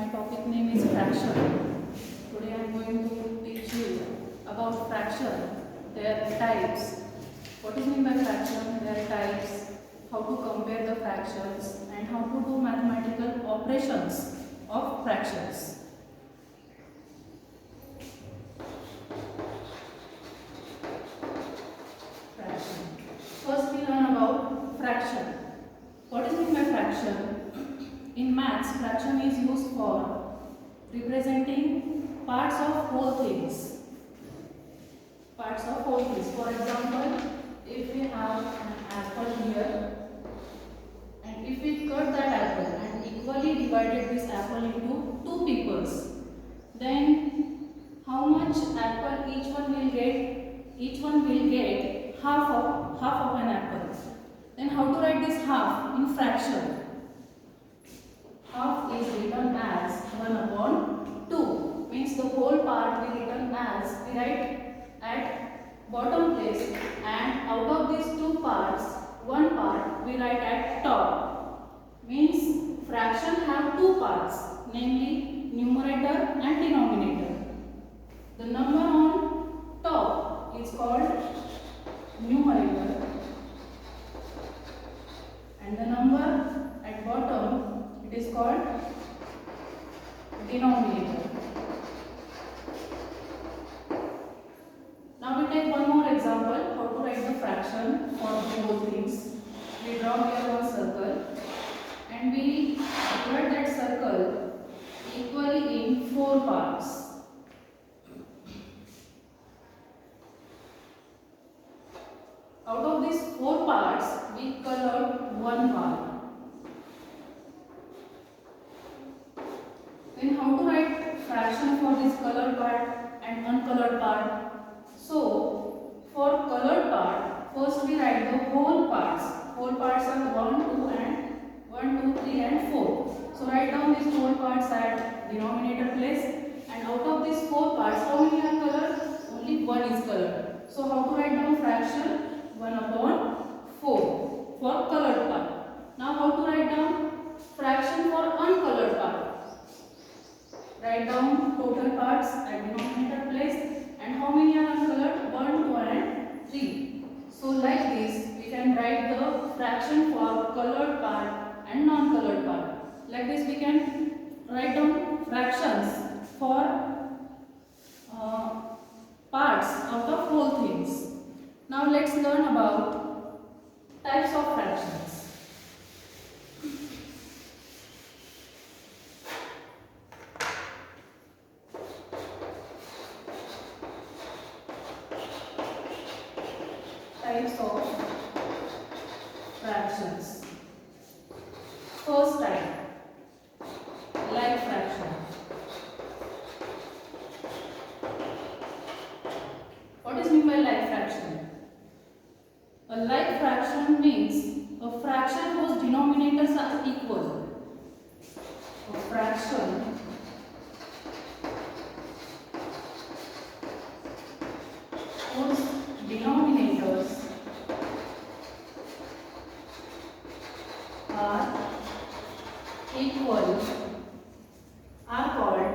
My topic name is fraction. Today I am going to teach you about fraction, their types. What is meant by fraction? Their types, how to compare the fractions, and how to do mathematical operations of fractions. Fraction. First we learn about fraction. What is meant by fraction? In maths, fraction is used for representing parts of whole things. Parts of whole things. For example, if we have an apple here, and if we cut that apple and equally divided this apple into two peoples, then how much apple each one will get? Each one will get half of an apple. Then how to write this half in fraction? Half is written as 1 upon 2. Means the whole part we written as, we write at bottom place, and out of these two parts, one part we write at top. Means fraction have two parts, namely numerator and denominator. The number on top is called numerator, and the number at bottom, it is called denominator. Now we take one more example, how to write the fraction for the whole things. We draw here one circle and we divide that circle equally in 4 parts. Out of these 4 parts, we colored one part. Then how to write fraction for this colored part and uncolored part? So, for colored part, first we write the whole parts. Whole parts are 1, 2 and 4. So write down these whole parts at denominator place, and out of these 4 parts, how many are colored? Only 1 is colored. So how to write down fraction? 1 upon 4 for colored part. Now how to write down fraction for uncolored part? Write down total parts at denominator place, and how many are uncolored? 1, 2 and 3. So like this we can write the fraction for colored part and non-colored part. Like this we can write down fractions for parts out of whole things. Now let's learn about types of fractions. Types of fractions. First type, like fraction. What is meant by like fraction? A like fraction means a fraction whose denominators are equal. A fraction whose denominators are equal are called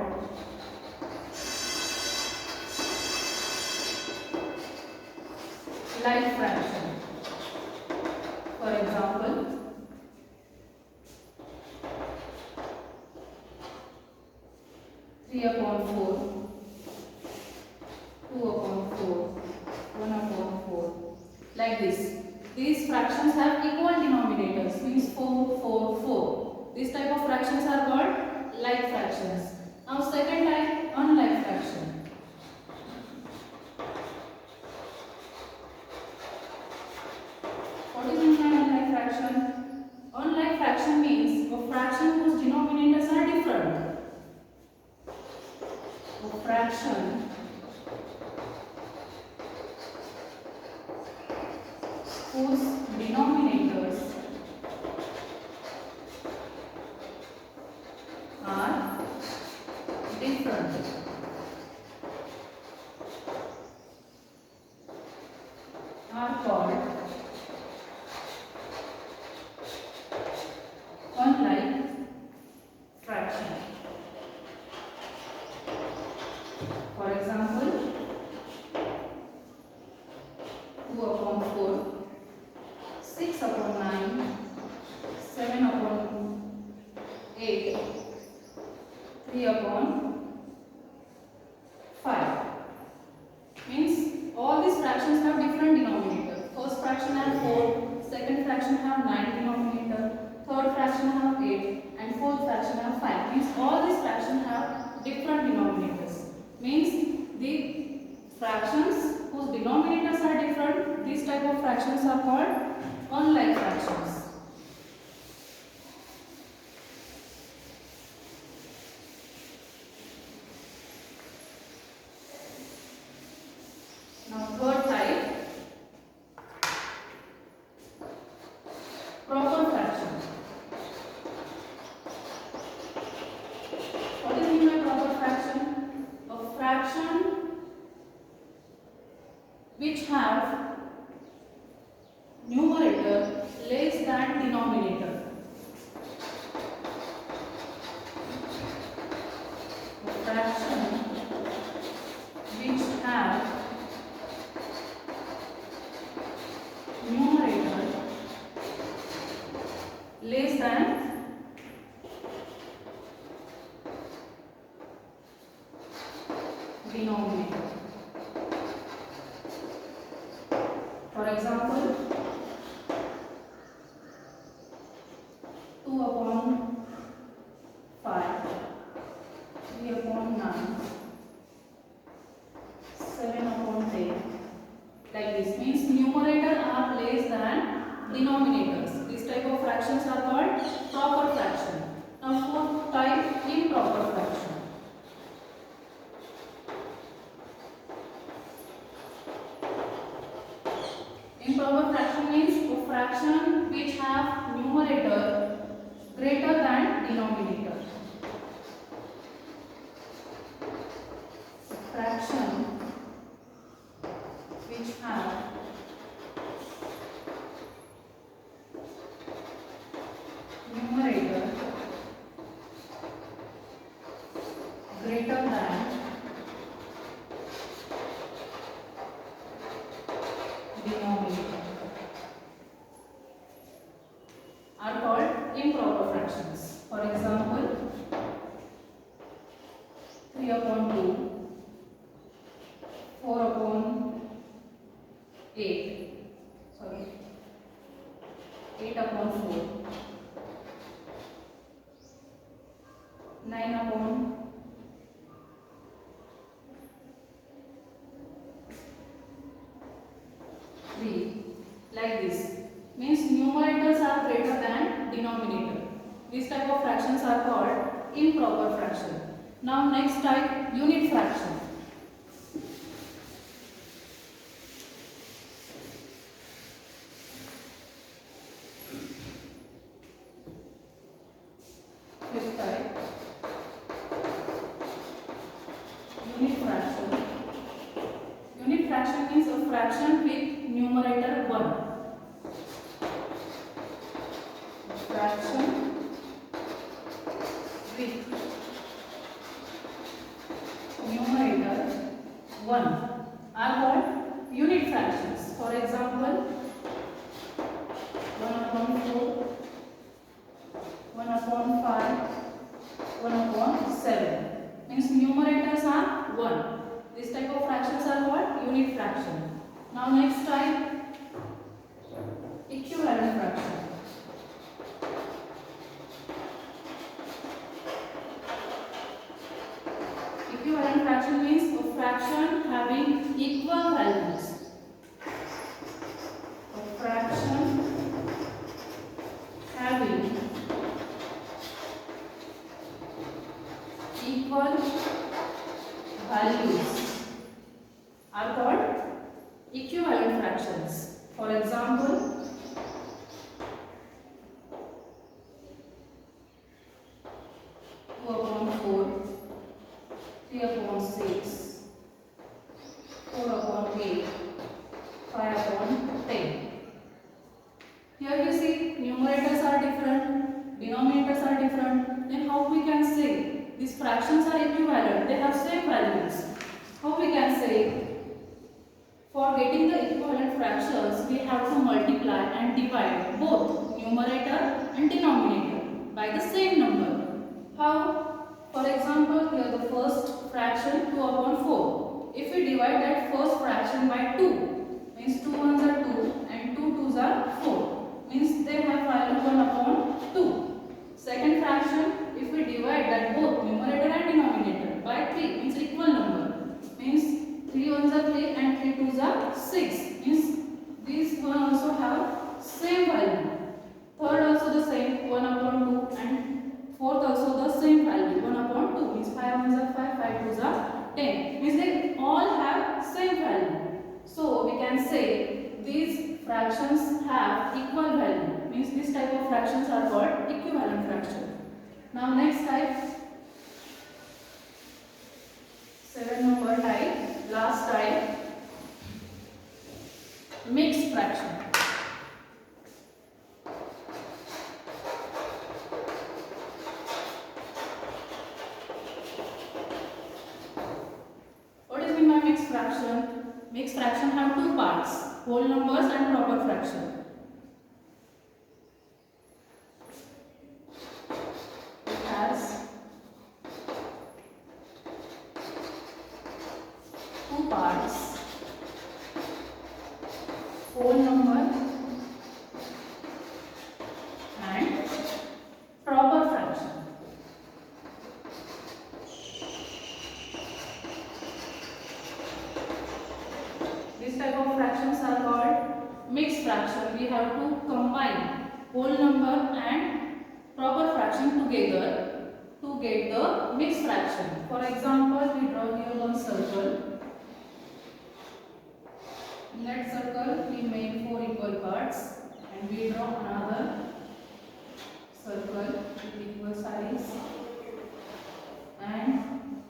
like fraction. For example, 3 upon 4, 2 upon 4, 1 upon 4. Like this. These fractions have equal denominators, means 4, 4, 4. These type of fractions are called like fractions. Now second type, unlike fraction. What is meant by unlike fraction? Unlike fraction means a fraction whose denominators are different. A fraction whose denominators are different are called unlike fraction. upon 5. Means all these fractions have different denominator. First fraction have 4, second fraction have 9 denominator, third fraction have 8 and fourth fraction have 5. Means all these fractions have different denominators. Means the fractions whose denominators are different, these type of fractions are called unlike fractions. Now third type, proper fraction. What is mean by proper fraction? A fraction which have numerator less than denominator. A fraction which have numerator less than denominator. For example, 2 upon 5, 3 upon 9, 7 upon 10. Like this means numerator are less than denominators. This type of fractions are called proper fraction. Now fourth type, improper fraction. Improper fraction means a fraction which have numerator greater than denominator. Fraction which have numerator greater than denominator are called improper fractions. For example, 3 upon 2, 4 upon 8, 8 upon 4, 9 upon 3, like this. Means numerators are greater than denominator. These type of fractions are called improper fraction. Now next type, unit fraction. Fifth type, unit fraction. Unit fraction means a fraction with numerator 1. Fraction with numerator 1 are called unit fractions. For example, 1 upon 4, 1 upon 5, 1 upon 7. Means numerators are 1. This type of fractions are called unit fraction. Now next type, equivalent fraction. Equivalent fraction means a fraction having equal values. A fraction having equal values are called equivalent fractions. For example, 2 upon 4, 3 upon 6, 4 upon 8, 5 upon 10. Here you see numerators are different, denominators are different. Then how we can say these fractions are equivalent? They have same values. How we can say? For getting the equivalent fractions, we have to multiply and divide both numerator and denominator by the same number. How? For example, here the first fraction 2 upon 4. If we divide that first fraction by 2, means 2 ones are 2 and 2 twos are 4. Means they have value 1 upon 2. Second fraction, if we divide that both numerator and denominator by 3, means equal number. Means 3 ones are 3 and 3 twos are 6. Means these one also have same value. Third also the same 1 upon 2 and fourth also the same value 1 upon 2. Means 5 ones are 5, 5 twos are 10. Means they all have same value. So we can say these fractions have equal value. Means this type of fractions are called equivalent fraction. Now next type, 7 number type, last type, mixed fraction. What is mean by mixed fraction? Mixed fraction have two parts, whole numbers and proper fraction. It has two parts, whole number and proper fraction. This type of fractions are called mixed fraction. We have to combine whole number and proper fraction together to get the mixed fraction. For example, we draw here one circle. In that circle, we make 4 equal parts and we draw another circle with equal size, and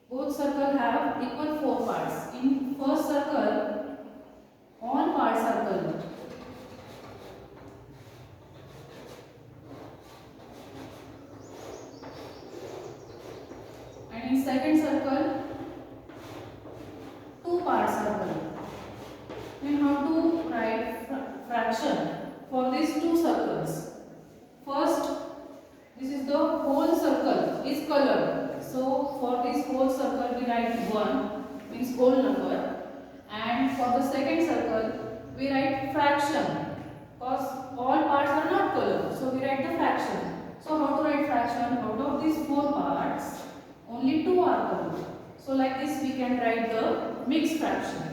both circles have equal 4 parts. In first circle, all parts are colored. And in second circle, 2 parts are colored. Then how to write fraction for these two circles? First, this is the whole circle is colored. So for this whole circle we write 1, means whole number, and for the second circle we write fraction because all parts are not colored. So we write the fraction. So how to write fraction? Out of these 4 parts, only 2 are colored. So like this we can write the mixed fraction.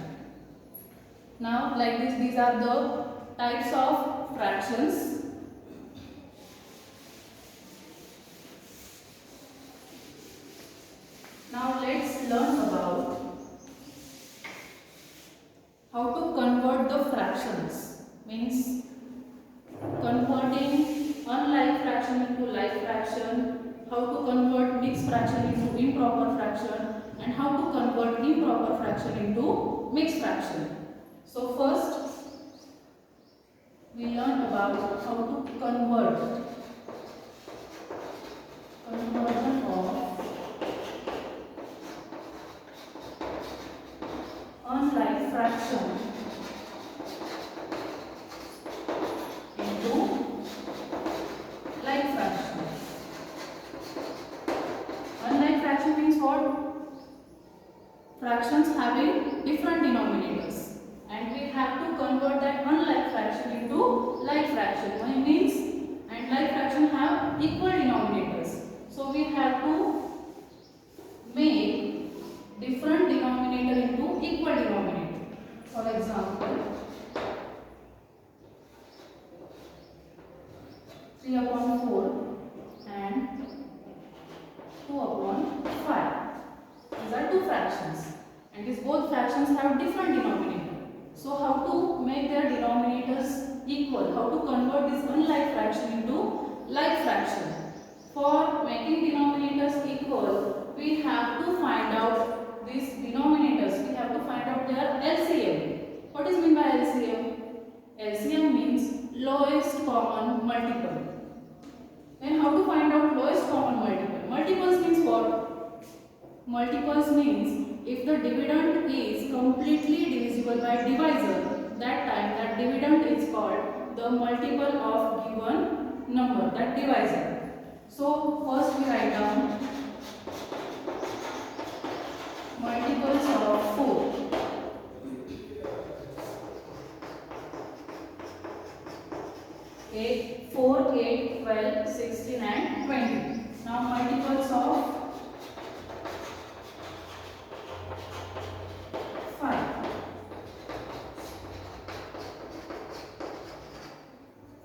Now like this, these are the types of fractions. Now let's learn about how to convert the fractions. Means converting unlike fraction into like fraction, how to convert mixed fraction into improper fraction, and how to convert improper fraction into mixed fraction. So first we learn about how to conversion of unlike fraction into like fraction. Unlike fraction means what? Fractions having different denominators, and we have to convert that unlike fraction into like fraction. Why means and like fraction have equal denominators, so we have to make different denominator into equal denominator. For example, 3 upon 4 and 2 upon 5. These are two fractions, and these both fractions have different denominator. So how to make their denominators equal? How to convert this unlike fraction into like fraction? For making denominators equal, we have to find out these denominators. We have to find out their LCM. What is meant by LCM? LCM means lowest common multiple. Then how to find out lowest common multiple? Multiples means what? Multiples means if the dividend is completely divisible by divisor, that time that dividend is called the multiple of given number, that divisor. So first we write down multiples of 4. Okay, 4, 8, 12, 16 and 20. Now multiples of 5.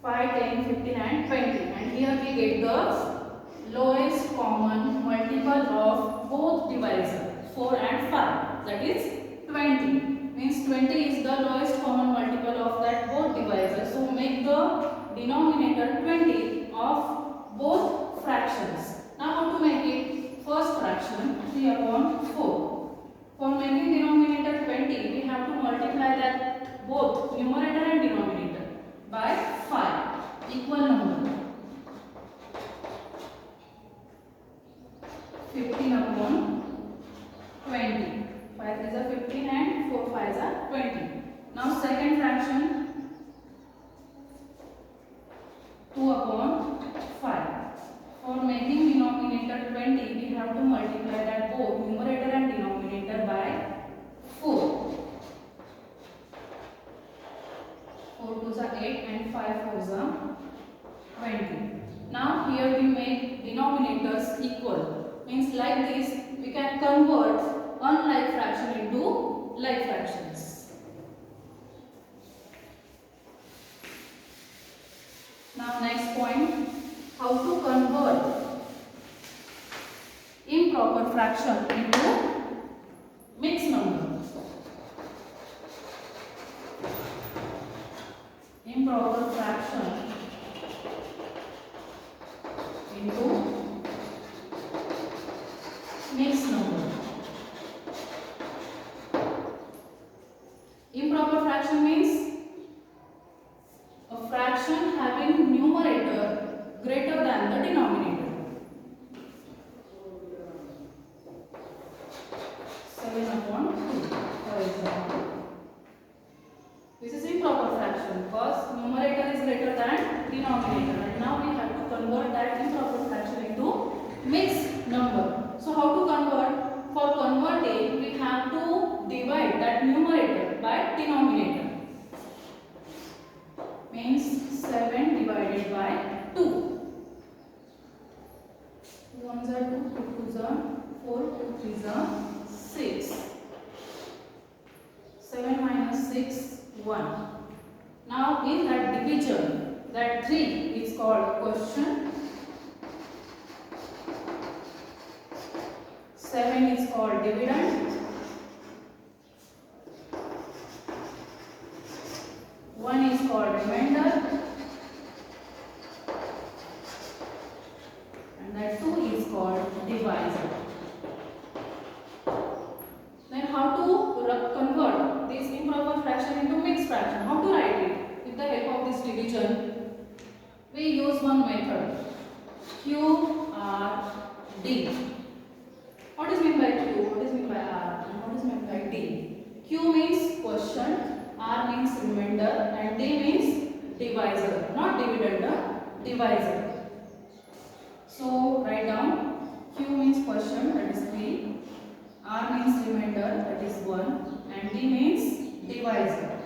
5, 10, 15 and 20. And here we get the lowest common multiple of both divisors, 4 and 5. That is 20. Means 20 is the lowest common multiple of that both divisors. So make the denominator 20 of both fractions. Now how to make it? First fraction 3 upon 4. For making denominator 20, we have to multiply that both numerator and denominator by 5 equal number. 15 upon 20. 5 is a 15 and 4 5 is a 20. Now second fraction 2 upon 5. For making denominator 20, we have to multiply that both numerator and denominator by 4. 4 2s are 8 and 5 4s are 20. Now here we make denominators equal. Means like this we can convert unlike fraction into like fractions. Now next point, how to convert improper fraction into mixed number. Improper fraction into mixed number. Improper fraction means a fraction having numerator greater than the denominator. 7 upon 2, for example. This is improper fraction because numerator is greater than denominator, and now we have to convert that improper fraction into mixed number. So how to convert? For converting, we have to divide that numerator by denominator. Means 7 divided by 2. 2 1s are 2, 2 2s are 4, 2 3s are 6. 7 minus 6, 1. Now in that division, that 3 is called quotient. 7 is called dividend. 1 is called remainder. And that 2 is called divisor. Then how to convert this improper fraction into mixed fraction? How to write it? With the help of this division, we use one method. Q, R, D. What is meant by Q? What is meant by R? And what is meant by D? Q means quotient, R means remainder, and D means divisor. Not dividend, divisor. So write down Q means quotient, that is 3. R means remainder, that is 1. And D means divisor,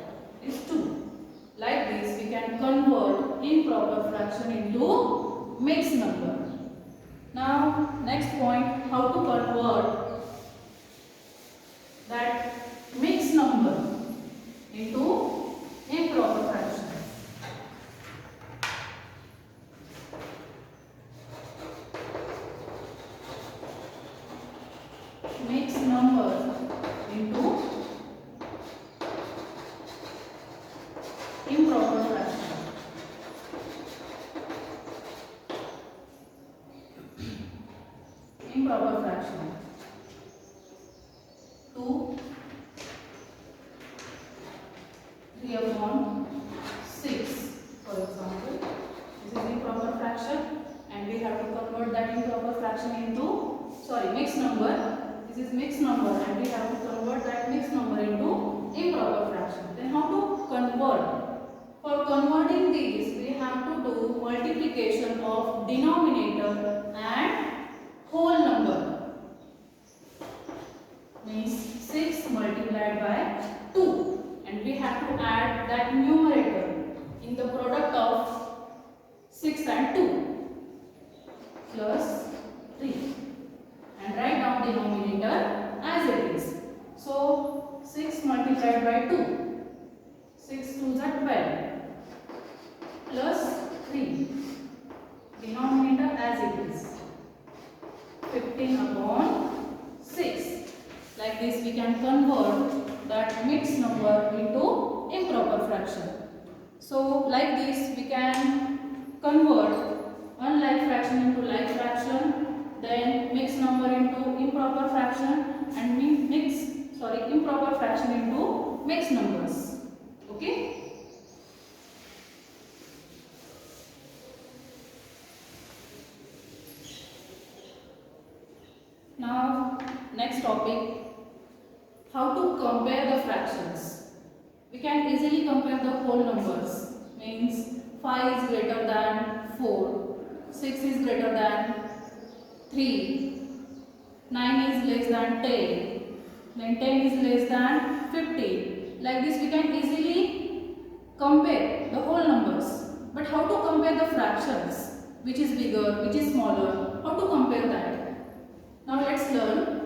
is 2. Like this we can convert improper fraction into mixed number. Now next point, how to convert that mixed number into improper fraction. Mixed number into improper fraction. Improper fraction. 2 3 upon 6, for example. This is improper fraction, and we have to convert that improper fraction into mixed number. This is mixed number, and we have to convert that mixed number into improper fraction. Then how to convert? For converting these, we have to do multiplication of denominator and whole number. Means have to add that numerator in the product of 6 and 2 plus 3 and write down denominator as it is. So 6 multiplied by 2, 6 2s are 12 plus 3, denominator as it is, 15 upon 6. Like this we can convert that mixed number into improper fraction. So like this we can convert unlike fraction into like fraction, then mixed number into improper fraction, and improper fraction into mixed numbers. Okay? Now next topic, how to compare the fractions. We can easily compare the whole numbers, means 5 is greater than 4, 6 is greater than 3, 9 is less than 10, then 10 is less than 50. Like this we can easily compare the whole numbers. But how to compare the fractions? Which is bigger, which is smaller? How to compare that? Now let's learn.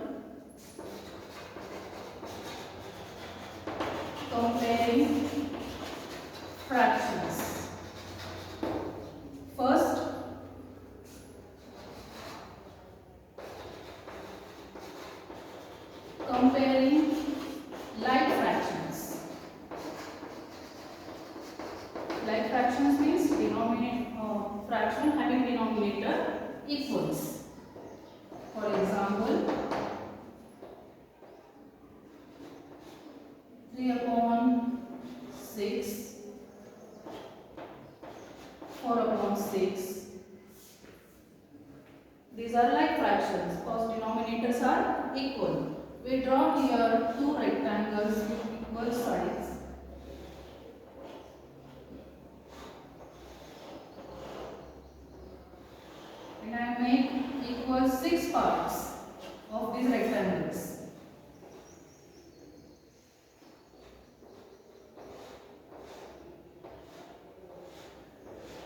Comparing fractions. First, comparing like fractions. Like fractions means fraction having denominator equals. For example, 3 upon 6, 4 upon 6. These are like fractions because denominators are equal. We draw here two rectangles with equal sides. And I make equal 6 parts of these rectangles.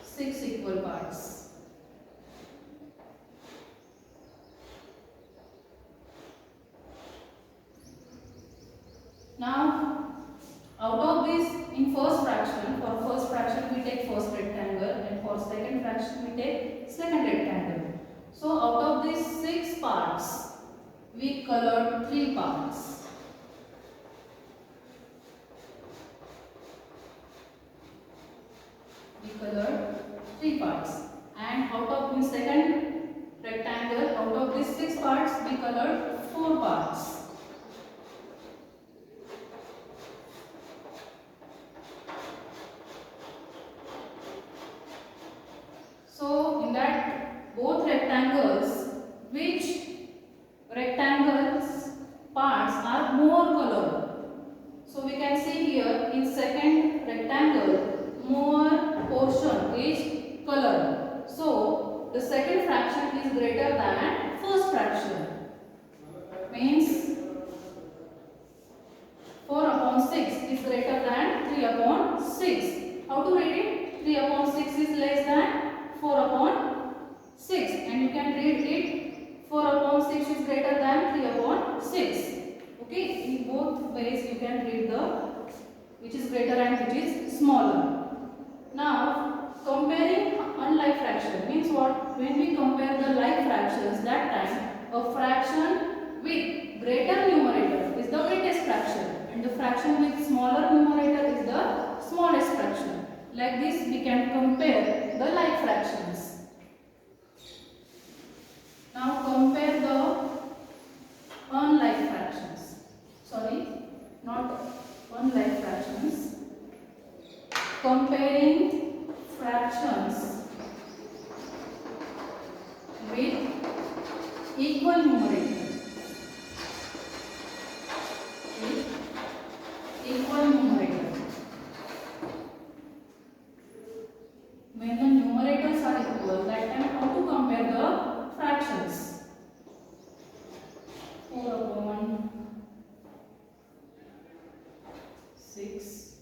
6 equal parts. Now, out of this, in first fraction, for first fraction we take first rectangle, and for second fraction we take second rectangle. So, out of these 6 parts, we colored 3 parts. We colored 3 parts, and out of the second rectangle, out of these 6 parts, we colored 4 parts. So, in that both rectangles, which rectangles parts are more colored? So, we can see here in second rectangle, more portion is colored. So, the second fraction is greater than first fraction. Means 4 upon 6 is greater than 3 upon 6. How to read it? 3 upon 6 is less than 4 upon 6, and you can read it 4 upon 6 is greater than 3 upon 6. Okay, in both ways you can read the which is greater and which is smaller. Now, comparing unlike fraction means what? When we compare the like fractions, that time a fraction with greater numerator is the greatest fraction, and the fraction with smaller numerator is the smallest fraction. Like this we can compare the like fractions. Now compare the unlike fractions. Sorry, not unlike fractions. Comparing fractions with equal numerator. With equal numerator. When the numerators are equal, that time how to compare the fractions? 4 upon 6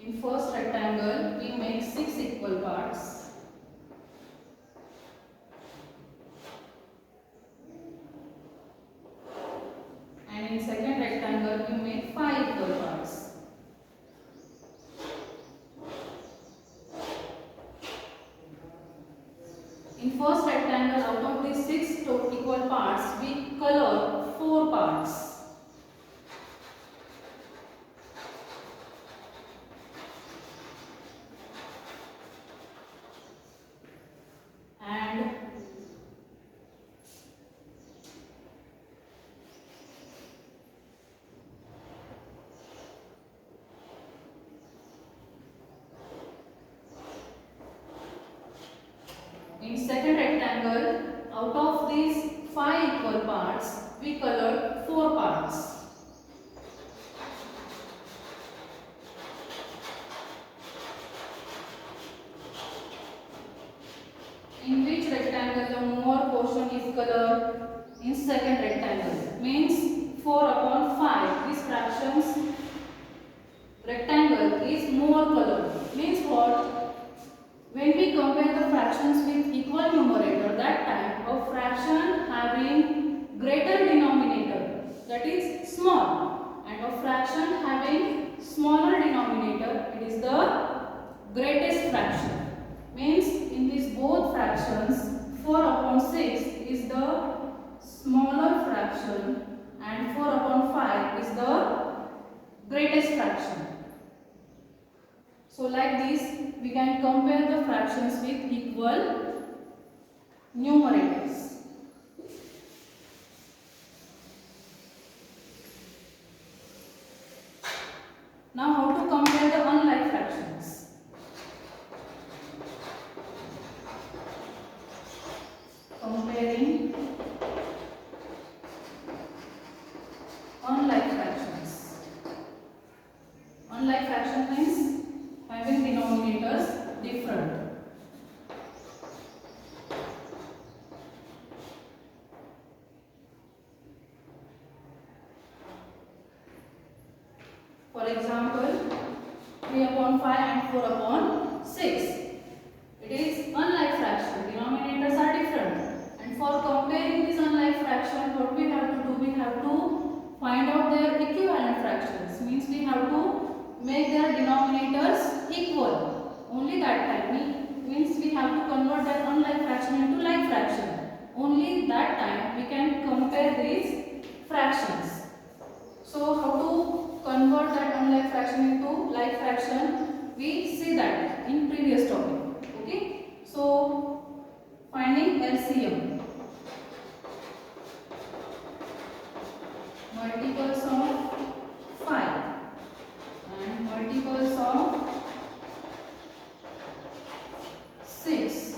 In first rectangle, we make 6 equal parts. And in second rectangle, we make 5 equal parts. In first rectangle, out of these 6 equal parts, we color 4 parts. And in second rectangle, out of these 5 equal parts, we colored 4 parts. In which rectangle the more portion is colored? In second rectangle. Means 4 upon 5. These fractions rectangle is more colored. Means what? When we compare the fractions with equal numerator, that time a fraction having greater denominator, that is small, and a fraction having smaller denominator, it is the greatest fraction. Means in these both fractions, 4 upon 6 is the smaller fraction and 4 upon 5 is the greatest fraction. So like this, we can compare the fractions with equal numerators. Now how to compare the unlike fractions? Comparing unlike fractions. Unlike fraction means having denominators different. For example, 3 upon 5 and 4 upon 6. It is unlike fraction. Denominators are different. And for comparing this unlike fraction, what we have to do? We have to find out their equivalent fractions. Means we have to make their denominators equal. Only that time. Means we have to convert that unlike fraction into like fraction. Only that time we can compare these fractions. So how to convert that unlike fraction into like fraction? We see that in previous topic. Okay. So finding LCM. Multiples of 5 and multiples of 6.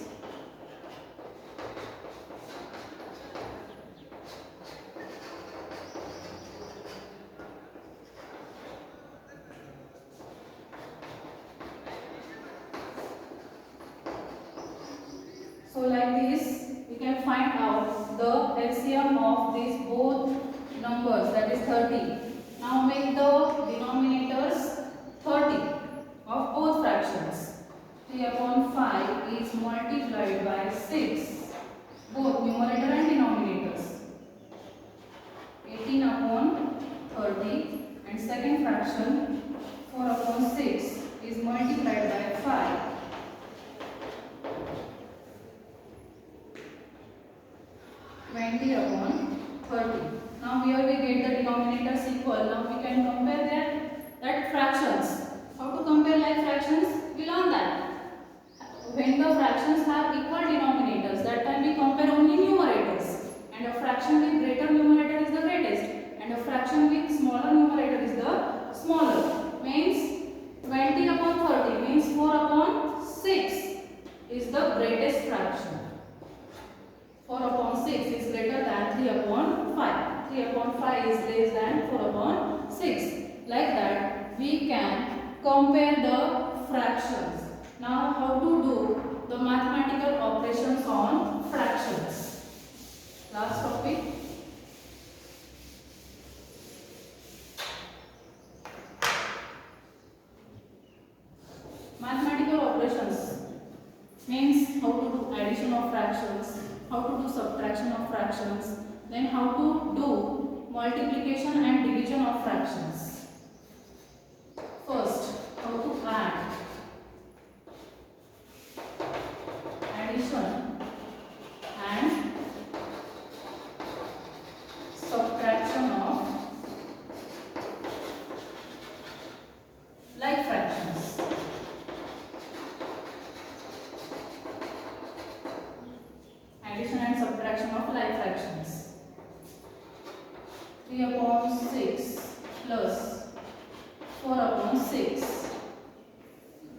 So like this, we can find out the LCM of these both numbers, that is 30. Now make the denominators 30 of both fractions. 3 upon 5 is multiplied by 6, both numerator and denominators. 18 upon 30, and second fraction 4 upon 6 is multiplied by 5. 20 upon 30. Now here we get the denominators equal. Now we can compare that fractions. How to compare like fractions? We learn that. When the fractions have equal denominators, that time we compare only numerators. And a fraction with greater numerator is the greatest. And a fraction with smaller numerator is the smaller. Means 20 upon 30 means 4 upon 6 is the greatest fraction. 4 upon 6 is greater than 3 upon 5. 3 upon 5 is less than 4 upon 6. Like that, we can compare the fractions. Now, how to do the mathematical operations on fractions? Last topic. operations, means how to do addition of fractions, how to do subtraction of fractions, then how to do multiplication and division of fractions. First, how to add, addition and subtraction of like fractions. Addition and subtraction of like fractions. 3 upon 6 plus 4 upon 6.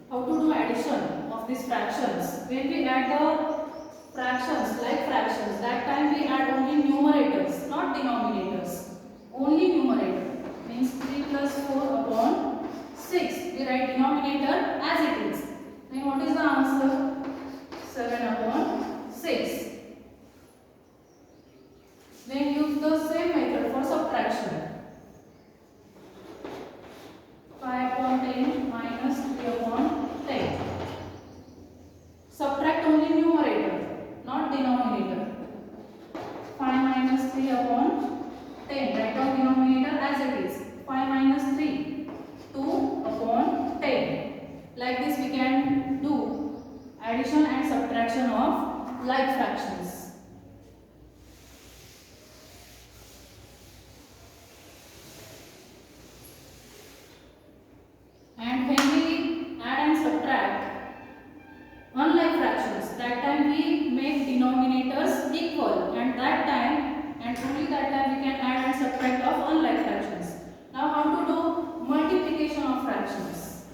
How to do addition of these fractions? When we add the fractions, like fractions, that time we add only numerators, not denominators. Only numerator. Means 3 plus 4 upon 6. We write denominator as it is. Then what is the answer? 7 upon 6. Then use the same method for subtraction. 5 upon 10 minus 3 upon 10. Subtract only numerator, not denominator. 5 minus 3 upon 10. Write down denominator as it is. 5 minus 3. 2 upon 10. Like this we can do addition and subtraction of like fractions. And when we add and subtract unlike fractions, that time we make denominators equal, and that time and only that time we can add and subtract of unlike fractions. Now how to do multiplication of fractions?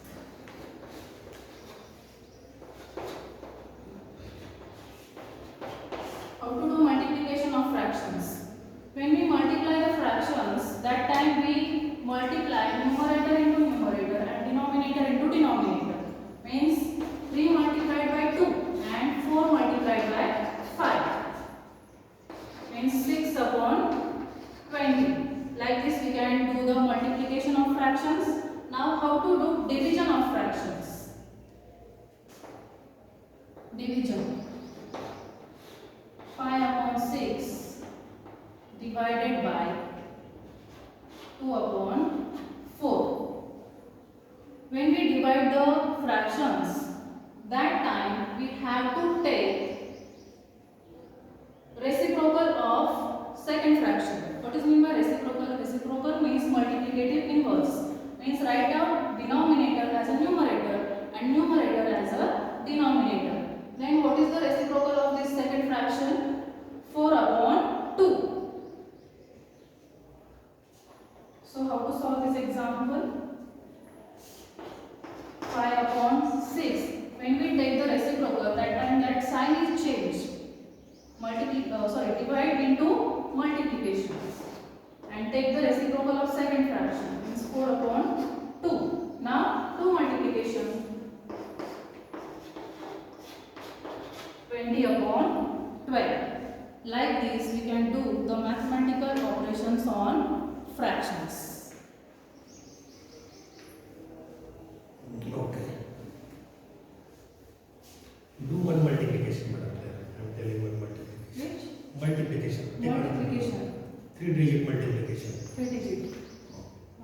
How to do multiplication of fractions? When we multiply the fractions, that time we multiply numerator into numerator and denominator into denominator. Means 3 multiplied by 2 and 4 multiplied by 5. Means 6 upon 20. Like this we can do the multiplication of fractions. Now how to do division of fractions? Division. 5 upon 6 divided by 2 upon 4. When we divide the fractions, that time we have to take reciprocal of second fraction. What is meant by reciprocal? Reciprocal means multiplicative inverse. Means write down denominator as a numerator and numerator as a denominator. Then what is the reciprocal of this second fraction? 4 upon 2. So how to solve this example? 5 upon 6. When we take the reciprocal, that time that sign is changed. Divide into multiplication. And take the reciprocal of second fraction. Means 4 upon 2. Now 2 multiplication. 20 upon 12. Like this we can do the mathematical operations on fractions. Okay. Do one multiplication, madam. I am telling one multiplication. Which? Multiplication. Multiplication. 3-digit multiplication. 3 digit.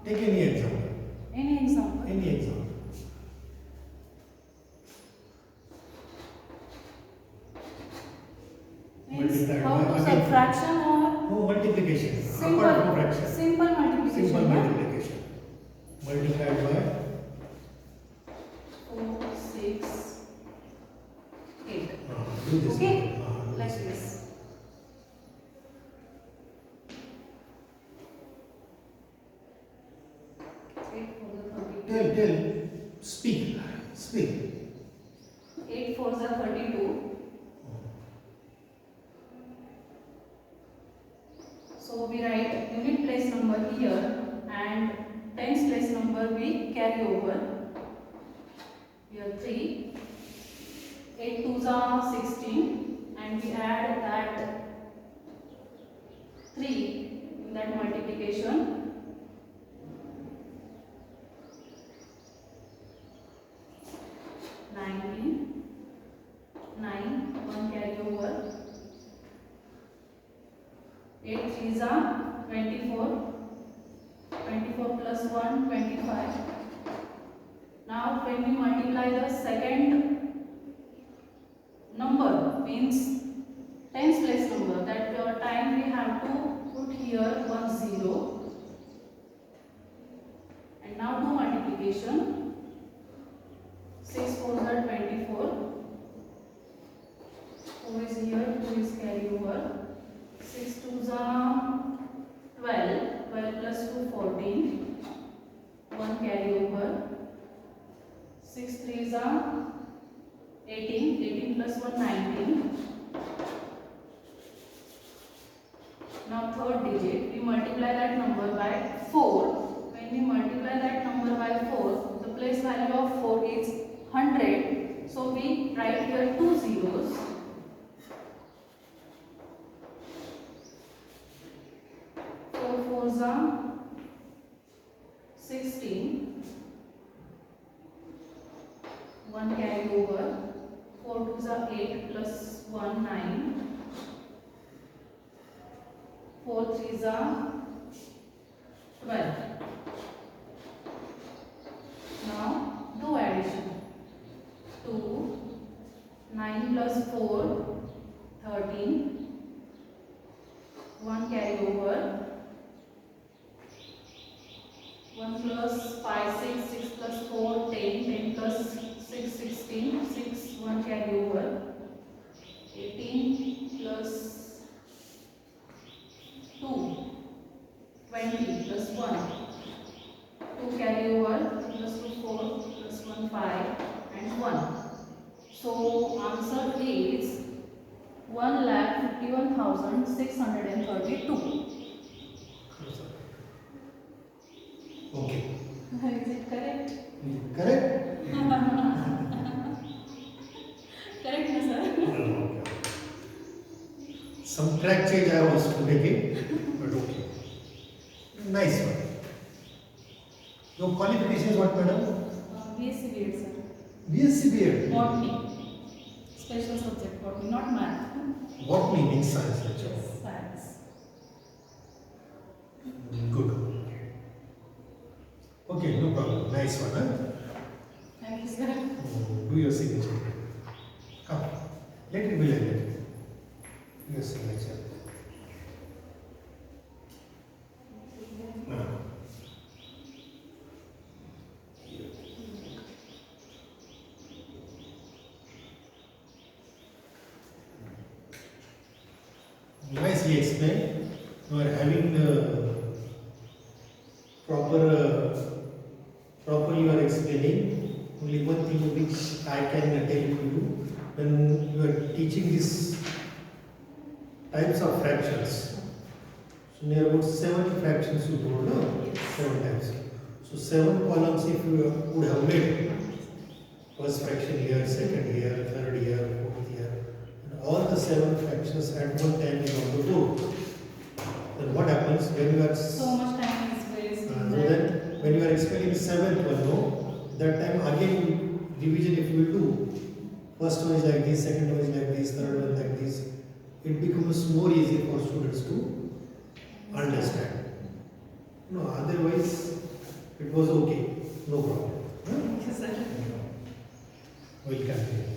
Take any example. Any example? Any example. Means Multiplied how by to again. subtraction or No multiplication. Apart from simple fraction. simple multiplication. Simple Yeah? multiplication. Multiplied by 4, 6, 8. do this. Okay? Do Like this. this. Tell. Speak. 8 4s are 32. So we write unit place number here and tens place number we carry over. Here 3. 8 2s are 16 and we add that 3 in that multiplication. 19 24 plus 1, 25. Now when we multiply the second number, means tens place number, that time we have to put here 1 0. And now do multiplication. 6 4s are 24. 4 is here, 2 is carry over. 6 2s are 12. 12 plus 2 14. 1 carry over. 6 3s are 18. 18 plus 1 19. Now third digit, we multiply that number by 4. When we multiply that number by 4, the place value of 4 is 100. So we write here 2 zeros. 4 4s are 16. 1 carry over. 4 2s are 8 plus 1 9. 4 3s are 12. Now do addition. 2, 9 plus 4, 13. 1 carry over. 1 plus 5 6, 6 plus 4 10, 10 plus 6 16, 6 1 carry over. 18 plus 2, 20 plus 1, 2 carry over, plus 2 4, plus 1 5 and 1. So answer is 1,51,632. Okay. Is it correct? Correct? Correct, no, sir? Okay. Some track change I was making, but okay. Nice one. Your qualification is what, madam? BSc B.Ed, sir. BSc B.Ed. Botany. Special subject, botany, not math. Botany means science, lecture. Science. Good. Okay, no problem. Nice one, huh? Thank you, sir. Do your signature. Come. Let it be like that. Do your signature. Now. Nicely explained. You are having the properly you are explaining. Only one thing which I can tell you, when you are teaching these types of fractions, so near about 7 fractions you told, no? Yes. 7 times. So 7 columns if you would have made, first fraction here, second here, third here, fourth here, and all the 7 fractions at one time you want to do. Then what happens when you are So much time is wasted. so then when you are explaining the 7th one, no, that time again division if you will do, first one is like this, second one is like this, third one like this, it becomes more easy for students to understand. No, otherwise it was okay, no problem. Huh? Thank you, sir. We'll continue.